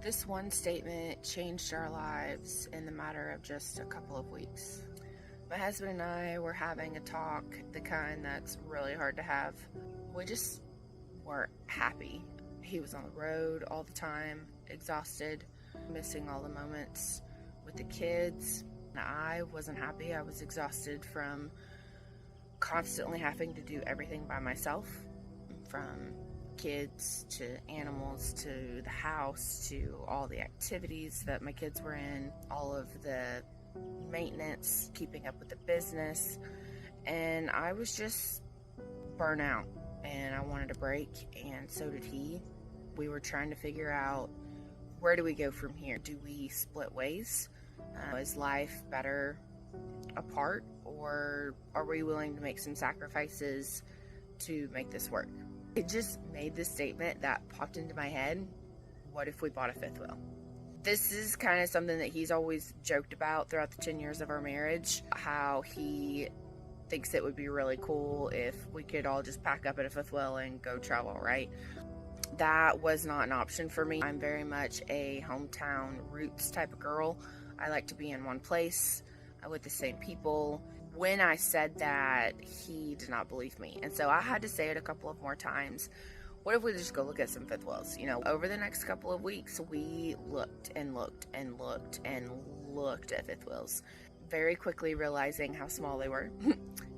This one statement changed our lives in the matter of just a couple of weeks. My husband and I were having a talk, the kind that's really hard to have. We just weren't happy. He was on the road all the time, exhausted, missing all the moments with the kids. I wasn't happy. I was exhausted from constantly having to do everything by myself, from kids to animals to the house to all the activities that my kids were in, all of the maintenance, keeping up with the business, and I was just burnt out and I wanted a break, and so did he. We were trying to figure out, where do we go from here? Do we split ways? Is life better apart, or are we willing to make some sacrifices to make this work? It just made this statement that popped into my head: what if we bought a fifth wheel? This is kind of something that he's always joked about throughout the 10 years of our marriage, how he thinks it would be really cool if we could all just pack up at a fifth wheel and go travel, right? That was not an option for me. I'm very much a hometown roots type of girl. I like to be in one place with the same people. When I said that, he did not believe me, and so I had to say it a couple of more times. What if we just go look at some fifth wheels? Over the next couple of weeks, we looked and looked and looked and looked at fifth wheels, very quickly realizing how small they were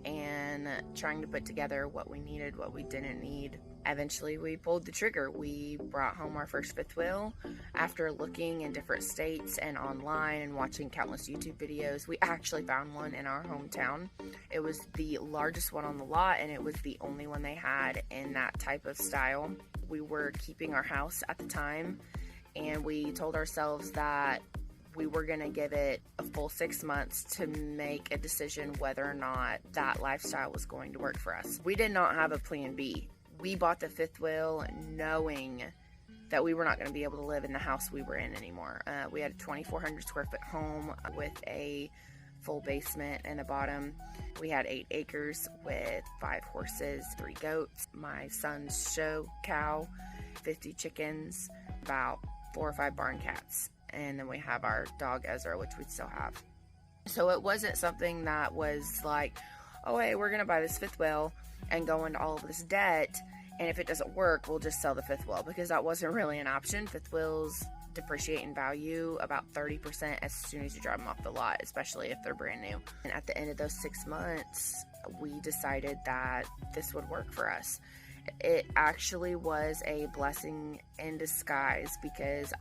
and trying to put together what we needed, what we didn't need. Eventually, we pulled the trigger. We brought home our first fifth wheel. After looking in different states and online and watching countless YouTube videos, we actually found one in our hometown. It was the largest one on the lot, and it was the only one they had in that type of style. We were keeping our house at the time, and we told ourselves that we were going to give it a full 6 months to make a decision whether or not that lifestyle was going to work for us. We did not have a plan B. We bought the fifth wheel knowing that we were not going to be able to live in the house we were in anymore. We had a 2,400 square foot home with a full basement and a bottom. We had 8 acres with 5 horses, 3 goats, my son's show cow, 50 chickens, about 4 or 5 barn cats. And then we have our dog Ezra, which we still have. So it wasn't something that was like, oh, hey, we're going to buy this fifth wheel and go into all of this debt, and if it doesn't work, we'll just sell the fifth wheel, because that wasn't really an option. Fifth wheels depreciate in value about 30% as soon as you drive them off the lot, especially if they're brand new. And at the end of those 6 months, we decided that this would work for us. It actually was a blessing in disguise, because